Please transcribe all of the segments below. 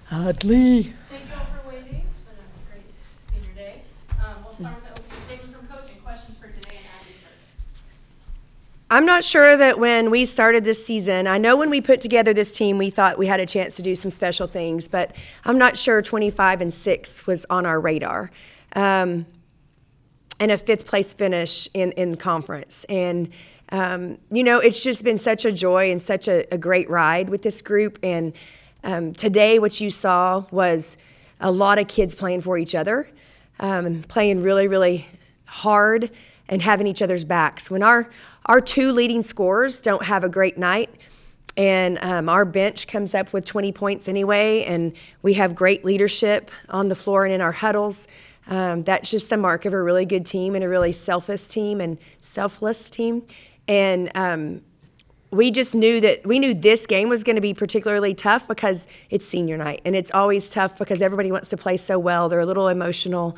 Hadley. Thank you all for waiting. It's been a great senior day. We'll start with the opening statement from Coach and questions for today and Abby first. I'm not sure that when we started this season, I know when we put together this team, we thought we had a chance to do some special things, but I'm not sure 25-6 was on our radar. And a fifth place finish in conference. And, it's just been such a joy and such a great ride with this group. And today what you saw was a lot of kids playing for each other, playing really, really hard and having each other's backs. When our two leading scorers don't have a great night, and our bench comes up with 20 points anyway, and we have great leadership on the floor and in our huddles, that's just the mark of a really good team and a really selfless team. And we just knew this game was going to be particularly tough because it's senior night, and it's always tough because everybody wants to play so well. They're a little emotional.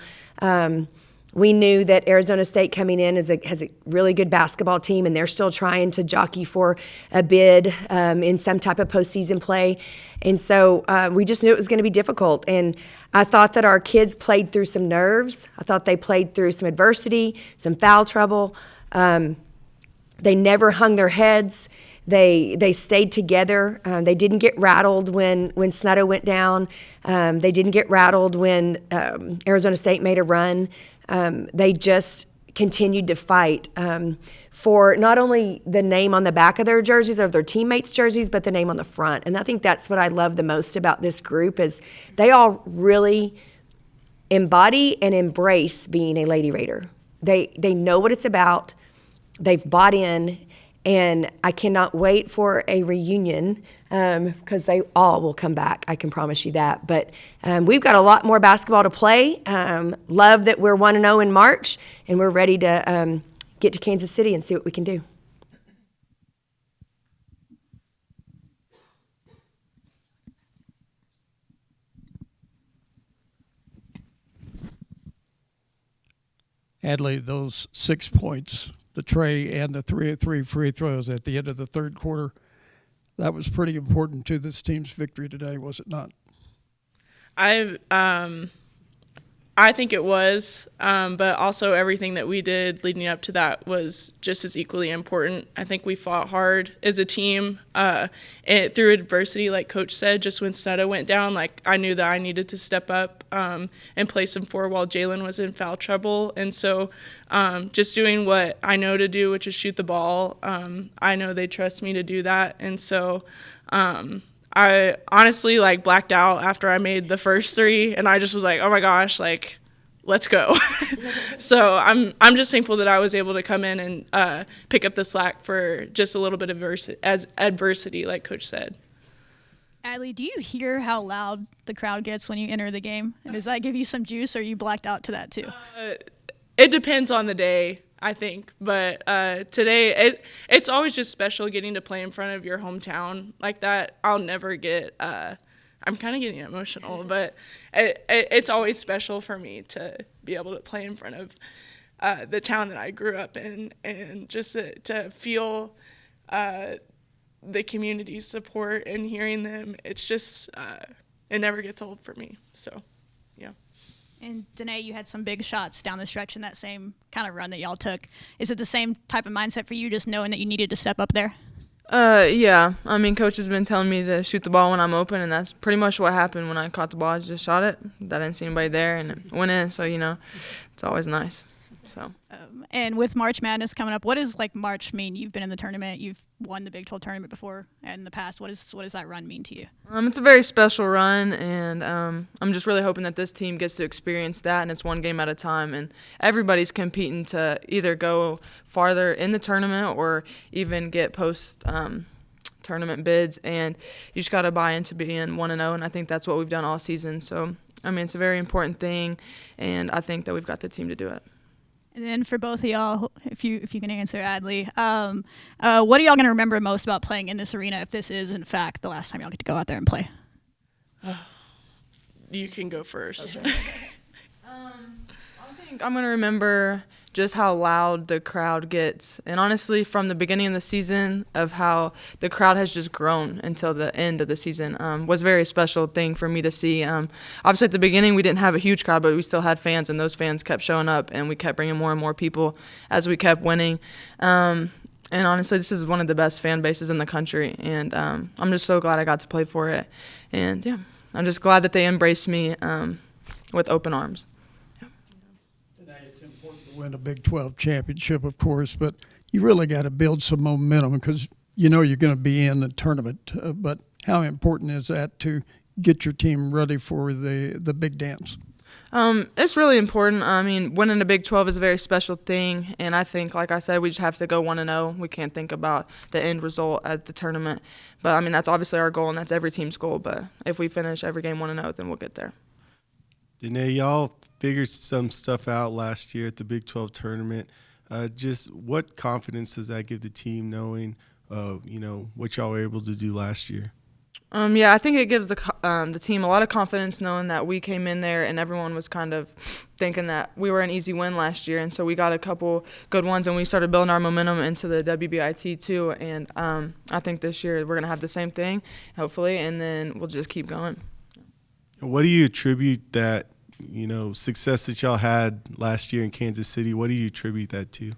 We knew that Arizona State coming in has a really good basketball team, and they're still trying to jockey for a bid in some type of postseason play. And so we just knew it was going to be difficult. And I thought that our kids played through some nerves. I thought they played through some adversity, some foul trouble. They never hung their heads. They stayed together. They didn't get rattled when Snutto went down. They didn't get rattled when Arizona State made a run. They just continued to fight for not only the name on the back of their jerseys or their teammates' jerseys, but the name on the front. And I think that's what I love the most about this group is they all really embody and embrace being a Lady Raider. They know what it's about. They've bought in, and I cannot wait for a reunion because they all will come back. I can promise you that. But we've got a lot more basketball to play. Love that we're 1-0 in March, and we're ready to get to Kansas City and see what we can do. Adley, those 6 points, the tray and the 3-3 free throws at the end of the third quarter, that was pretty important to this team's victory today, was it not? I think it was, but also everything that we did leading up to that was just as equally important. I think we fought hard as a team and through adversity, like Coach said, just when Snutto went down, like I knew that I needed to step up and play some four while Jalen was in foul trouble. And so just doing what I know to do, which is shoot the ball, I know they trust me to do that. And so I honestly blacked out after I made the first three, and I just was like, oh my gosh, let's go. So I'm just thankful that I was able to come in and pick up the slack for just a little bit of adversity, like Coach said. Adley, do you hear how loud the crowd gets when you enter the game? And does that give you some juice, or are you blacked out to that too? It depends on the day, I think. But today, it's always just special getting to play in front of your hometown like that. I'll never get I'm kind of getting emotional, but it's always special for me to be able to play in front of the town that I grew up in, and just to feel the community's support and hearing them. It's just, it never gets old for me. So, yeah. And Danae, you had some big shots down the stretch in that same kind of run that y'all took. Is it the same type of mindset for you, just knowing that you needed to step up there? Yeah. I mean, Coach has been telling me to shoot the ball when I'm open, and that's pretty much what happened when I caught the ball. I just shot it. I didn't see anybody there, and it went in. So, it's always nice. So. And with March Madness coming up, what does March mean? You've been in the tournament. You've won the Big 12 tournament before in the past. What does that run mean to you? It's a very special run, and I'm just really hoping that this team gets to experience that, and it's one game at a time. And everybody's competing to either go farther in the tournament or even get post-tournament bids. And you just got to buy into being 1-0, and I think that's what we've done all season. So, it's a very important thing, and I think that we've got the team to do it. And then for both of y'all, if you can answer, Adley, what are y'all going to remember most about playing in this arena if this is, in fact, the last time y'all get to go out there and play? You can go first. Okay. I think I'm going to remember just how loud the crowd gets. And honestly, from the beginning of the season of how the crowd has just grown until the end of the season was a very special thing for me to see. Obviously, at the beginning, we didn't have a huge crowd, but we still had fans, and those fans kept showing up, and we kept bringing more and more people as we kept winning. And honestly, this is one of the best fan bases in the country, and I'm just so glad I got to play for it. And, yeah, I'm just glad that they embraced me with open arms. It's important to win a Big 12 championship, of course, but you really got to build some momentum because you know you're going to be in the tournament. But how important is that to get your team ready for the big dance? It's really important. I mean, winning a Big 12 is a very special thing, and I think, like I said, we just have to go 1-0. We can't think about the end result at the tournament. But, I mean, that's obviously our goal, and that's every team's goal. But if we finish every game 1-0, then we'll get there. Danae, y'all figured some stuff out last year at the Big 12 tournament. Just what confidence does that give the team knowing, what y'all were able to do last year? Yeah, I think it gives the team a lot of confidence knowing that we came in there and everyone was kind of thinking that we were an easy win last year. And so we got a couple good ones and we started building our momentum into the WBIT too. And I think this year we're going to have the same thing, hopefully, and then we'll just keep going. What do you attribute that, success that y'all had last year in Kansas City? What do you attribute that to?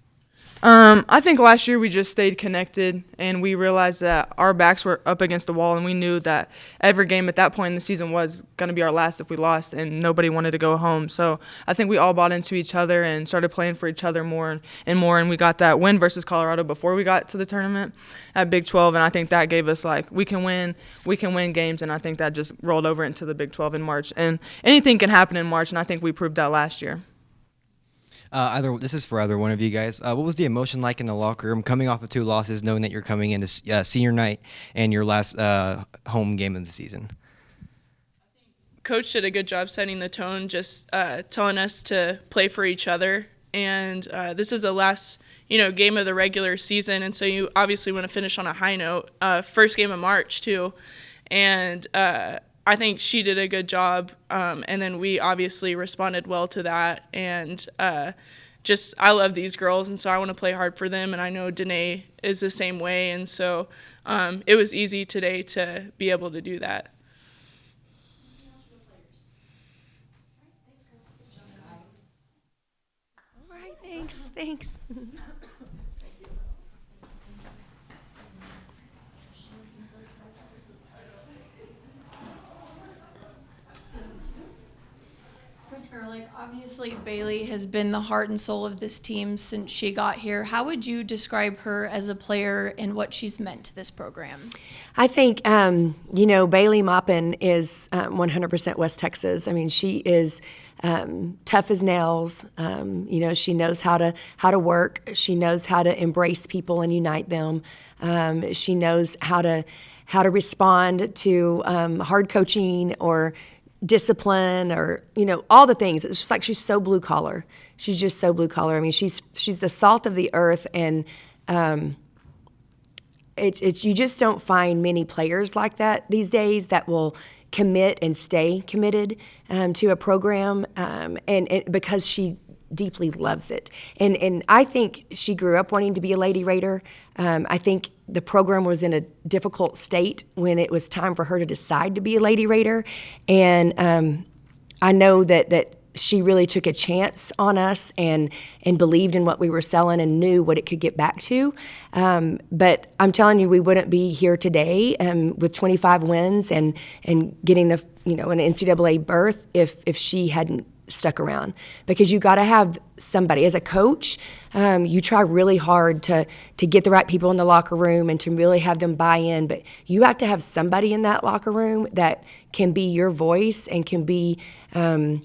I think last year we just stayed connected and we realized that our backs were up against the wall and we knew that every game at that point in the season was going to be our last if we lost and nobody wanted to go home. So I think we all bought into each other and started playing for each other more and more, and we got that win versus Colorado before we got to the tournament at Big 12, and I think that gave us we can win games, and I think that just rolled over into the Big 12 in March. And anything can happen in March, and I think we proved that last year. This is for either one of you guys. What was the emotion like in the locker room coming off of 2 losses, knowing that you're coming into senior night and your last home game of the season? Coach did a good job setting the tone, just telling us to play for each other. And this is the last, game of the regular season, and so you obviously want to finish on a high note. First game of March too, and I think she did a good job, and then we obviously responded well to that. And I love these girls, and so I want to play hard for them, and I know Danae is the same way, and so it was easy today to be able to do that. All right, thanks. Obviously, Bailey has been the heart and soul of this team since she got here. How would you describe her as a player and what she's meant to this program? I think, Bailey Maupin is 100% West Texas. I mean, she is tough as nails. She knows how to work. She knows how to embrace people and unite them. She knows how to respond to hard coaching or discipline or all the things. It's just like she's so blue collar. She's just so blue collar. I mean, she's the salt of the earth, and you just don't find many players like that these days that will commit and stay committed to a program, and because she deeply loves it. And I think she grew up wanting to be a Lady Raider. I think the program was in a difficult state when it was time for her to decide to be a Lady Raider. And I know that she really took a chance on us and believed in what we were selling and knew what it could get back to. But I'm telling you, we wouldn't be here today with 25 wins and getting an NCAA berth if she hadn't stuck around, because you got to have somebody as a coach. You try really hard to get the right people in the locker room and to really have them buy in, but you have to have somebody in that locker room that can be your voice and can be the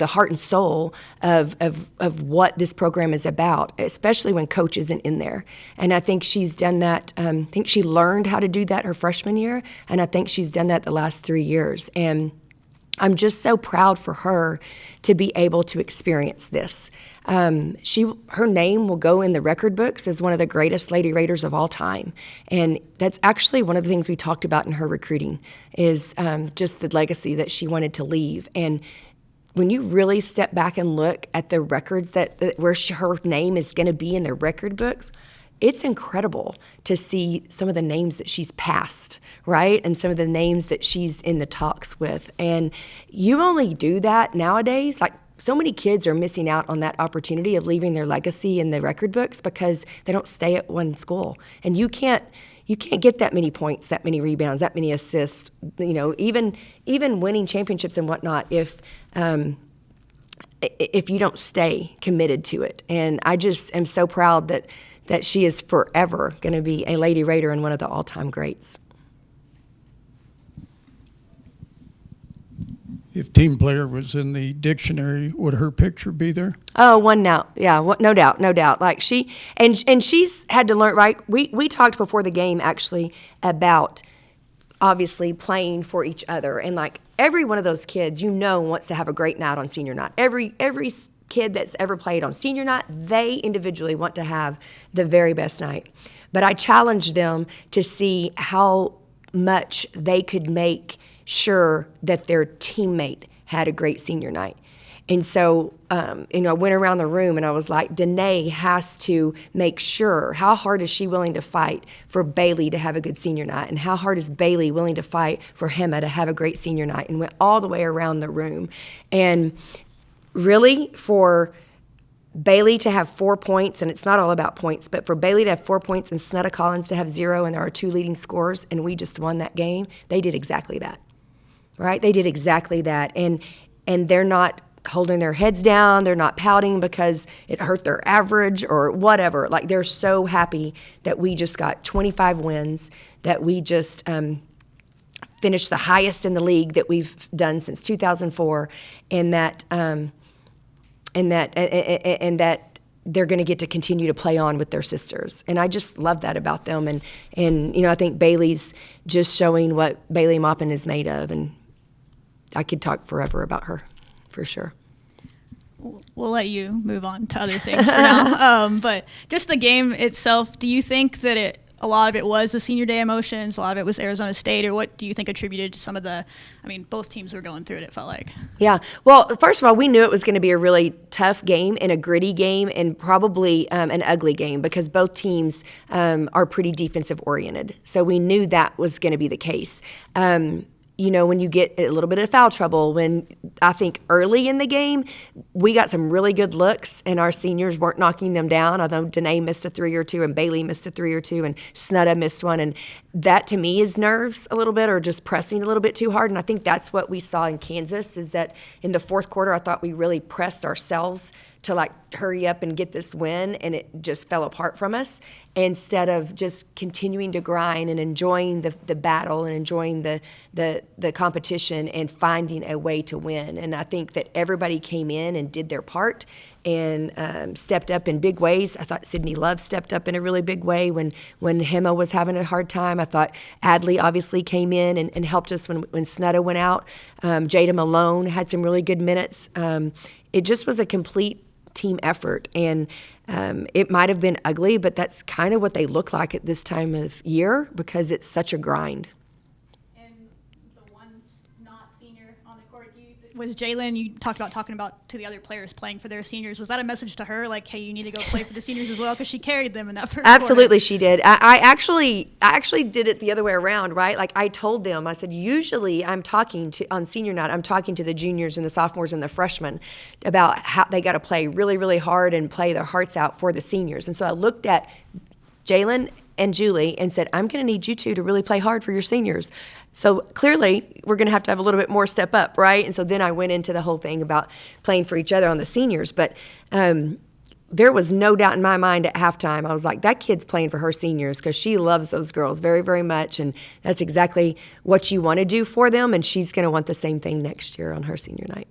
heart and soul of what this program is about, especially when coach isn't in there. And I think she's done that. I think she learned how to do that her freshman year, and I think she's done that the last 3 years. And I'm just so proud for her to be able to experience this. Her name will go in the record books as one of the greatest Lady Raiders of all time. And that's actually one of the things we talked about in her recruiting is just the legacy that she wanted to leave. And when you really step back and look at the records that where her name is going to be in the record books, it's incredible to see some of the names that she's passed, right? And some of the names that she's in the talks with. And you only do that nowadays. Like, so many kids are missing out on that opportunity of leaving their legacy in the record books because they don't stay at one school. And you can't get that many points, that many rebounds, that many assists, even winning championships and whatnot if you don't stay committed to it. And I just am so proud that she is forever going to be a Lady Raider and one of the all-time greats. If team player was in the dictionary, would her picture be there? Oh, one now. Yeah, no doubt, no doubt. Like and she's had to learn, right? We talked before the game actually about obviously playing for each other. And like every one of those kids, wants to have a great night on senior night. Every kid that's ever played on senior night, they individually want to have the very best night. But I challenged them to see how much they could make sure that their teammate had a great senior night. And so, I went around the room and I was like, Danae has to make sure, how hard is she willing to fight for Bailey to have a good senior night? And how hard is Bailey willing to fight for Hema to have a great senior night? And went all the way around the room. And really, for Bailey to have 4 points, and it's not all about points, but for Bailey to have 4 points and Snetta Collins to have 0, and there are 2 leading scorers, and we just won that game, they did exactly that. Right? They did exactly that. And they're not holding their heads down. They're not pouting because it hurt their average or whatever. Like, they're so happy that we just got 25 wins, that we just finished the highest in the league that we've done since 2004, and that they're going to get to continue to play on with their sisters. And I just love that about them. And I think Bailey's just showing what Bailey Maupin is made of, and I could talk forever about her, for sure. We'll let you move on to other things for now. But just the game itself, do you think that a lot of it was the senior day emotions, a lot of it was Arizona State, or what do you think attributed to some of both teams were going through it felt like? Yeah. Well, first of all, we knew it was going to be a really tough game and a gritty game and probably an ugly game because both teams are pretty defensive oriented. So we knew that was going to be the case. When you get a little bit of foul trouble, when I think early in the game, we got some really good looks and our seniors weren't knocking them down, although Danae missed a 3 or 2 and Bailey missed a 3 or 2 and Snetta missed one. And that to me is nerves a little bit or just pressing a little bit too hard. And I think that's what we saw in Kansas is that in the fourth quarter, I thought we really pressed ourselves to like hurry up and get this win, and it just fell apart from us instead of just continuing to grind and enjoying the battle and enjoying the competition and finding a way to win. And I think that everybody came in and did their part and stepped up in big ways. I thought Sydney Love stepped up in a really big way when Hema was having a hard time. I thought Adley obviously came in and helped us when Snetta went out. Jada Malone had some really good minutes. It just was a complete team effort, and it might have been ugly, but that's kind of what they look like at this time of year because it's such a grind. And the one not senior on the court, was Jalen, you talked about talking about to the other players playing for their seniors. Was that a message to her, like, hey, you need to go play for the seniors as well? Because she carried them in that first Absolutely, quarter. she did. I actually did it the other way around, right? Like, I told them, I said, usually on senior night, I'm talking to the juniors and the sophomores and the freshmen about how they got to play really, really hard and play their hearts out for the seniors. And so I looked at Jalen and Julie and said, I'm going to need you two to really play hard for your seniors. So clearly, we're going to have a little bit more step up, right? And so then I went into the whole thing about playing for each other on the seniors. But there was no doubt in my mind at halftime. I was like, that kid's playing for her seniors because she loves those girls very, very much. And that's exactly what you want to do for them. And she's going to want the same thing next year on her senior night.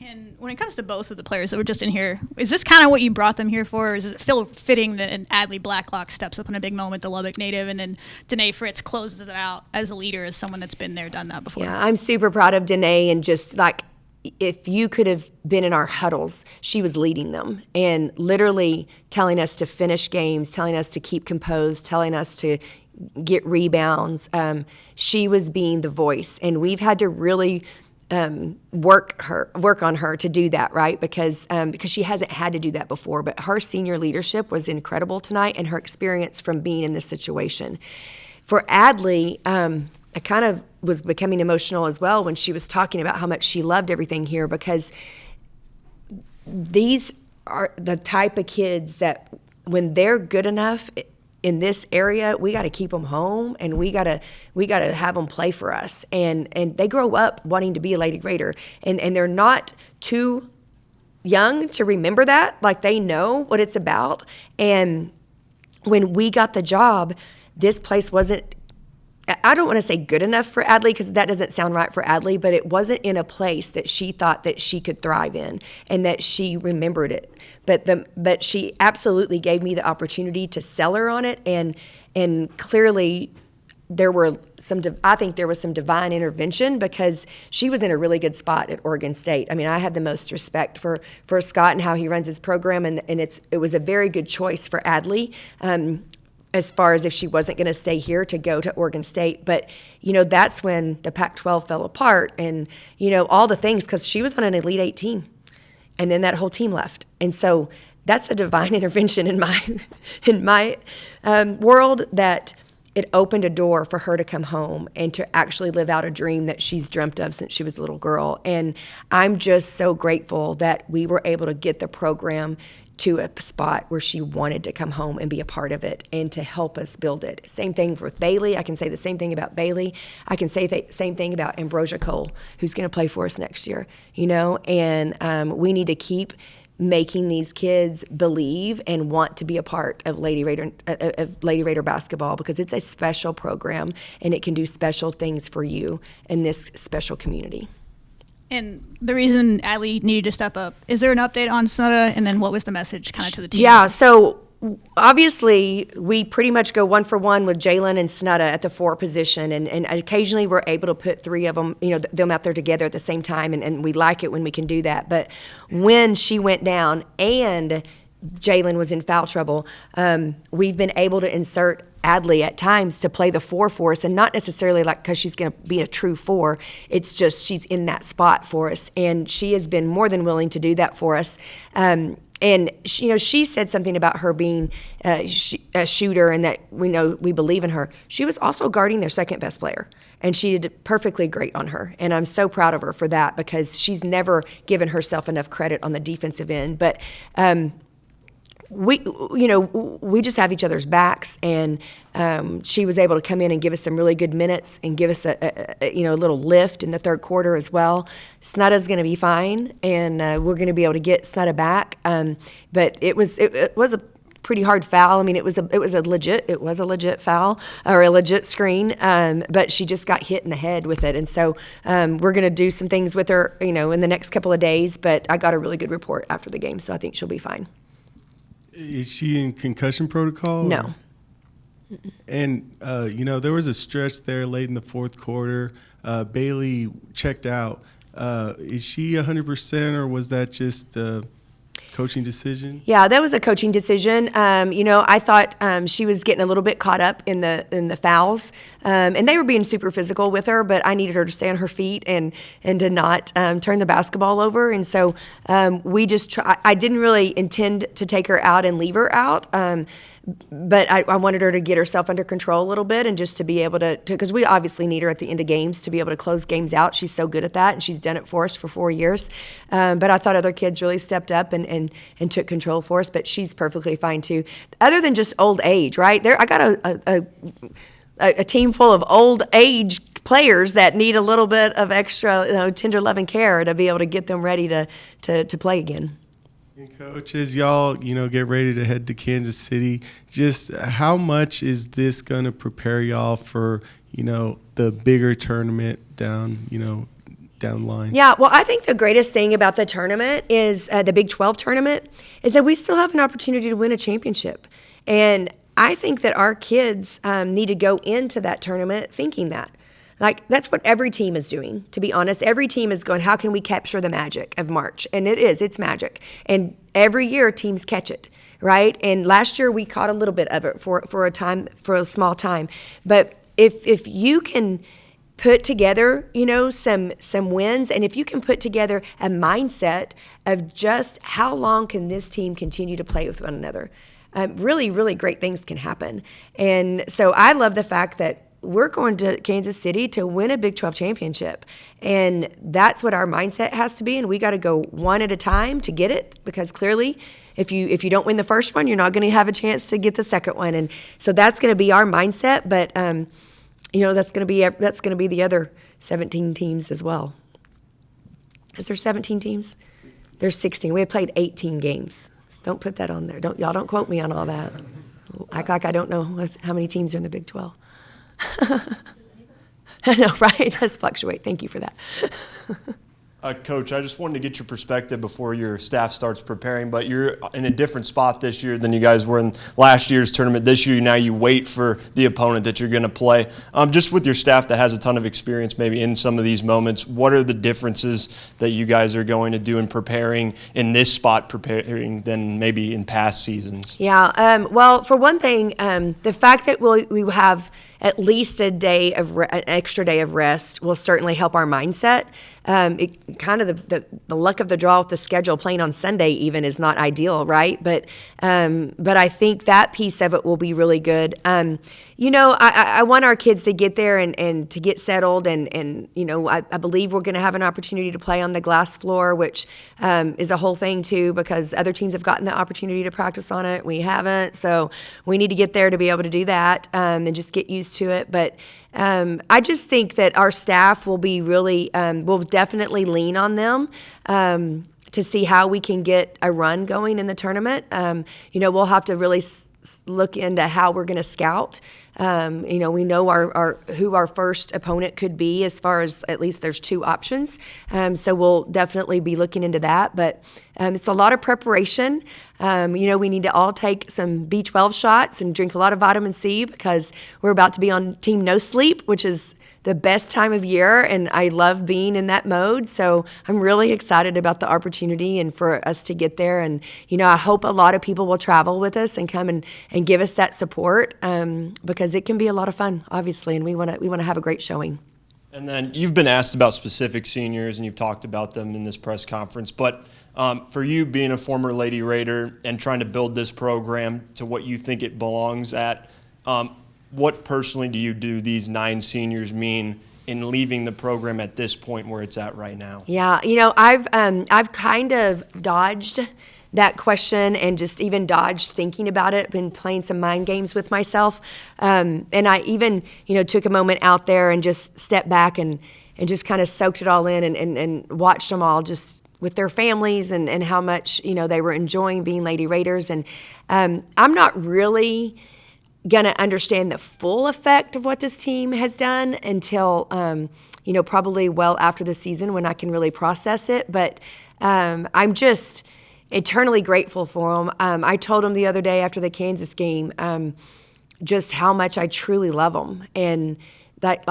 And when it comes to both of the players that were just in here, is this kind of what you brought them here for? Or is it fitting that an Adley Blacklock steps up in a big moment, the Lubbock native, and then Danae Fritz closes it out as a leader, as someone that's been there, done that before? Yeah, I'm super proud of Danae, and just like, if you could have been in our huddles, she was leading them and literally telling us to finish games, telling us to keep composed, telling us to get rebounds. She was being the voice, and we've had to really work on her to do that, right? Because she hasn't had to do that before. But her senior leadership was incredible tonight, and her experience from being in this situation. For Adley, I kind of was becoming emotional as well when she was talking about how much she loved everything here, because these are the type of kids that when they're good enough in this area, we got to keep them home, and we got to have them play for us. And they grow up wanting to be a Lady Raider, and they're not too young to remember that. Like, they know what it's about. And when we got the job, this place wasn't, I don't want to say good enough for Adley, because that doesn't sound right for Adley, but it wasn't in a place that she thought that she could thrive in and that she remembered it. But she absolutely gave me the opportunity to sell her on it, and clearly I think there was some divine intervention, because she was in a really good spot at Oregon State. I mean, I have the most respect for Scott and how he runs his program, and it was a very good choice for Adley. As far as if she wasn't going to stay here, to go to Oregon State. But, that's when the Pac-12 fell apart, and, all the things, because she was on an Elite 8 team, and then that whole team left. And so that's a divine intervention in my world, that it opened a door for her to come home and to actually live out a dream that she's dreamt of since she was a little girl. And I'm just so grateful that we were able to get the program to a spot where she wanted to come home and be a part of it and to help us build it. Same thing with Bailey. I can say the same thing about Bailey. I can say the same thing about Ambrosia Cole, who's going to play for us next year, and we need to keep making these kids believe and want to be a part of Lady Raider basketball, because it's a special program and it can do special things for you in this special community. And the reason Adley needed to step up, is there an update on Snudda? And then what was the message kind of to the team? Yeah, so obviously we pretty much go 1-for-1 with Jalen and Snudda at the 4 position. And occasionally we're able to put 3 of them, them out there together at the same time. And we like it when we can do that. But when she went down and Jalen was in foul trouble, we've been able to insert Adley at times to play the 4 for us, and not necessarily like because she's going to be a true 4. It's just she's in that spot for us, and she has been more than willing to do that for us. And she said something about her being a shooter, and that we believe in her. She was also guarding their second best player, and she did perfectly great on her. And I'm so proud of her for that, because she's never given herself enough credit on the defensive end. But we just have each other's backs, and she was able to come in and give us some really good minutes and give us a little lift in the third quarter as well. Snudda's going to be fine, and we're going to be able to get Snudda back. But it was a pretty hard foul. I mean, it was a legit foul, or a legit screen. But she just got hit in the head with it, and so we're going to do some things with her, in the next couple of days. But I got a really good report after the game, so I think she'll be fine. Is she in concussion protocol? No. And, there was a stretch there late in the fourth quarter. Bailey checked out. Is she 100%, or was that just a coaching decision? Yeah, that was a coaching decision. I thought she was getting a little bit caught up in the fouls, and they were being super physical with her. But I needed her to stay on her feet and to not turn the basketball over. And so we just I didn't really intend to take her out and leave her out. But I wanted her to get herself under control a little bit, and just to be able to because we obviously need her at the end of games to be able to close games out. She's so good at that, and she's done it for us for 4 years. But I thought other kids really stepped up and took control for us, but she's perfectly fine too. Other than just old age, right? I got a team full of old age players that need a little bit of extra tender love and care to be able to get them ready to play again. And Coach, as y'all, get ready to head to Kansas City, just how much is this going to prepare y'all for, the bigger tournament down the line? Yeah, well, I think the greatest thing about the tournament is the Big 12 tournament is that we still have an opportunity to win a championship. And I think that our kids need to go into that tournament thinking that. Like, that's what every team is doing, to be honest. Every team is going, how can we capture the magic of March? And it's magic. And every year teams catch it, right? And last year we caught a little bit of it for a small time. But if you can put together, some wins, and if you can put together a mindset of just how long can this team continue to play with one another, really, really great things can happen. And so I love the fact that we're going to Kansas City to win a Big 12 championship, and that's what our mindset has to be. And we got to go one at a time to get it, because clearly, if you don't win the first one, you're not going to have a chance to get the second one. And so that's going to be our mindset. But that's going to be the other 17 teams as well. Is there 17 teams? There's 16. We have played 18 games. Don't put that on there. Y'all don't quote me on all that. Act like I don't know how many teams are in the Big 12. I know, right? It does fluctuate. Thank you for that. Coach, I just wanted to get your perspective before your staff starts preparing, but you're in a different spot this year than you guys were in last year's tournament. This year, now you wait for the opponent that you're going to play. Just with your staff that has a ton of experience maybe in some of these moments, what are the differences that you guys are going to do in preparing in this spot preparing than maybe in past seasons? Yeah, well, for one thing, the fact that we have at least an extra day of rest will certainly help our mindset. It kind of the luck of the draw with the schedule, playing on Sunday even, is not ideal, right? But I think that piece of it will be really good. I want our kids to get there and to get settled, and I believe we're going to have an opportunity to play on the glass floor, which is a whole thing too, because other teams have gotten the opportunity to practice on it. We haven't, so we need to get there to be able to do that, and just get used to it. But I just think that our staff will be really, will definitely lean on them to see how we can get a run going in the tournament. We'll have to really look into how we're going to scout. We know who our first opponent could be, as far as at least there's 2 options. So we'll definitely be looking into that. But it's a lot of preparation. We need to all take some B12 shots and drink a lot of vitamin C, because we're about to be on Team No Sleep, which is the best time of year, and I love being in that mode. So I'm really excited about the opportunity and for us to get there. And, I hope a lot of people will travel with us and come and give us that support, because it can be a lot of fun, obviously, and we want to have a great showing. And then you've been asked about specific seniors, and you've talked about them in this press conference. But for you, being a former Lady Raider and trying to build this program to what you think it belongs at, what personally do these 9 seniors mean in leaving the program at this point where it's at right now? Yeah, I've kind of dodged that question and just even dodged thinking about it, been playing some mind games with myself. And I even, took a moment out there and just stepped back and just kind of soaked it all in and watched them all just with their families and how much, they were enjoying being Lady Raiders. And I'm not really going to understand the full effect of what this team has done until, probably well after the season, when I can really process it. But I'm just eternally grateful for them. I told them the other day after the Kansas game just how much I truly love them, and that,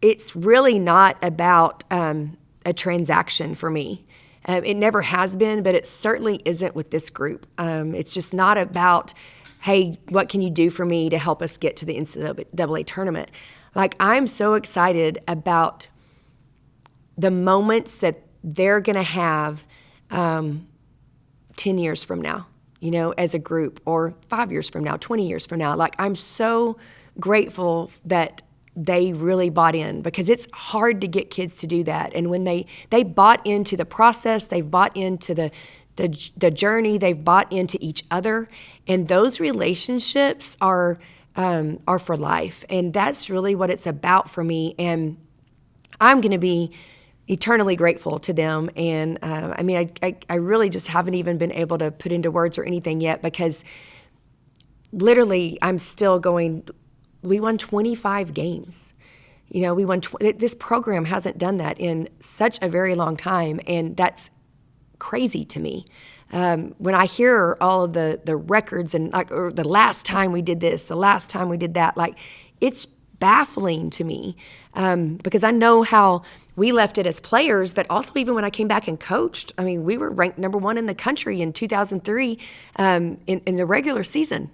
it's really not about a transaction for me. It never has been, but it certainly isn't with this group. It's just not about, hey, what can you do for me to help us get to the NCAA tournament? I'm so excited about the moments that they're going to have 10 years from now, as a group, or 5 years from now, 20 years from now. I'm so grateful that they really bought in, because it's hard to get kids to do that. And when they bought into the process, they've bought into the journey, they've bought into each other, and those relationships are for life. And that's really what it's about for me. And I'm going to be eternally grateful to them. And I really just haven't even been able to put into words or anything yet, because literally I'm still going. We won 25 games. We won. This program hasn't done that in such a very long time, and that's crazy to me. When I hear all of the records and or the last time we did this, the last time we did that, it's baffling to me, because I know how we left it as players, but also even when I came back and coached. We were ranked number 1 in the country in 2003 in the regular season.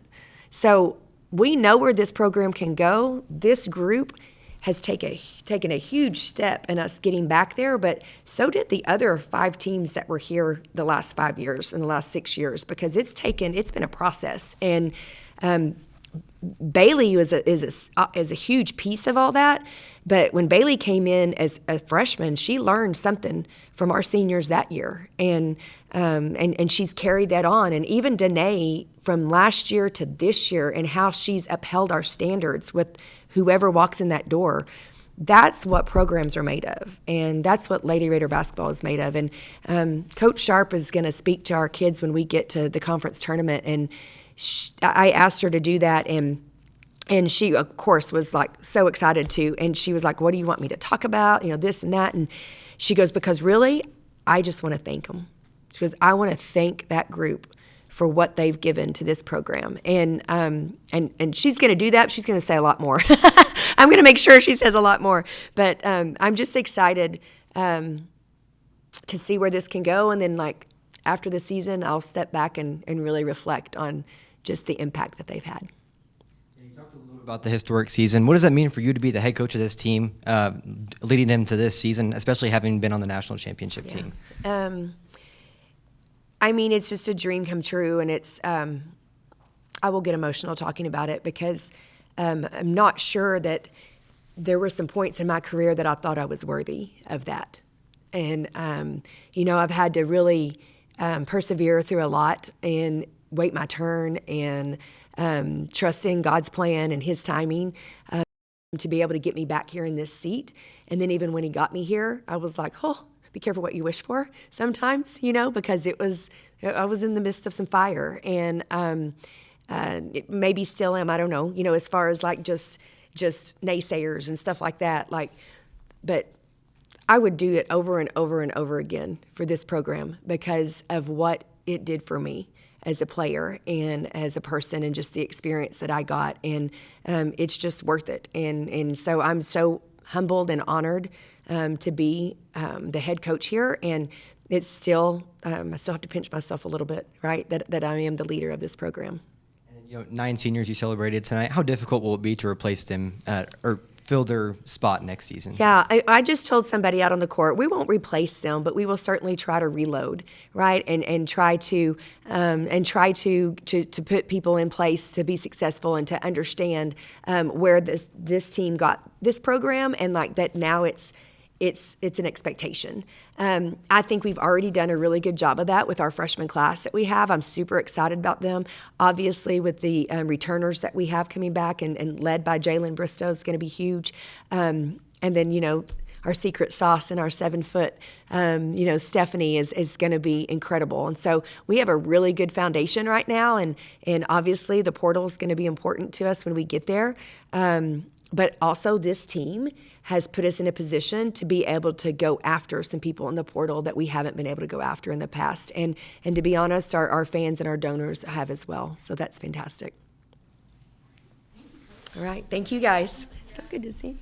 So we know where this program can go. This group has taken a huge step in us getting back there, but so did the other 5 teams that were here the last 5 years and the last 6 years, because it's been a process. And Bailey is a huge piece of all that. But when Bailey came in as a freshman, she learned something from our seniors that year, and she's carried that on. And even Danae, from last year to this year, and how she's upheld our standards with whoever walks in that door. That's what programs are made of, and that's what Lady Raider basketball is made of. And Coach Sharp is going to speak to our kids when we get to the conference tournament, and I asked her to do that, and she, of course, was like so excited to. And she was like, "What do you want me to talk about? This and that." And she goes, "Because really, I just want to thank them." She goes, "I want to thank that group for what they've given to this program." And she's going to do that. She's going to say a lot more. I'm going to make sure she says a lot more. But I'm just excited to see where this can go. And then, like, after the season, I'll step back and really reflect on just the impact that they've had. You talked a little bit about the historic season. What does that mean for you to be the head coach of this team, leading them to this season, especially having been on the national championship team? I mean, it's just a dream come true, and it's I will get emotional talking about it, because I'm not sure that there were some points in my career that I thought I was worthy of that. And, I've had to really persevere through a lot and wait my turn and trust in God's plan and His timing to be able to get me back here in this seat. And then even when He got me here, I was like, oh, be careful what you wish for sometimes, because I was in the midst of some fire, and it maybe still am, I don't know, as far as like just naysayers and stuff like that. But I would do it over and over and over again for this program because of what it did for me as a player and as a person, and just the experience that I got. And it's just worth it. And so I'm so humbled and honored to be the head coach here, and it's still I still have to pinch myself a little bit, right? That I am the leader of this program. And, 9 seniors you celebrated tonight. How difficult will it be to replace them or fill their spot next season? Yeah, I just told somebody out on the court, we won't replace them, but we will certainly try to reload, right? And try to put people in place to be successful and to understand where this team got this program, and like that now it's an expectation. I think we've already done a really good job of that with our freshman class that we have. I'm super excited about them. Obviously, with the returners that we have coming back and led by Jalen Bristow is going to be huge. And then, our secret sauce and our 7-foot, Stephanie is going to be incredible. And so we have a really good foundation right now. And obviously the portal is going to be important to us when we get there. But also this team has put us in a position to be able to go after some people in the portal that we haven't been able to go after in the past. And to be honest, our fans and our donors have as well. So that's fantastic. All right. Thank you, guys. So good to see you.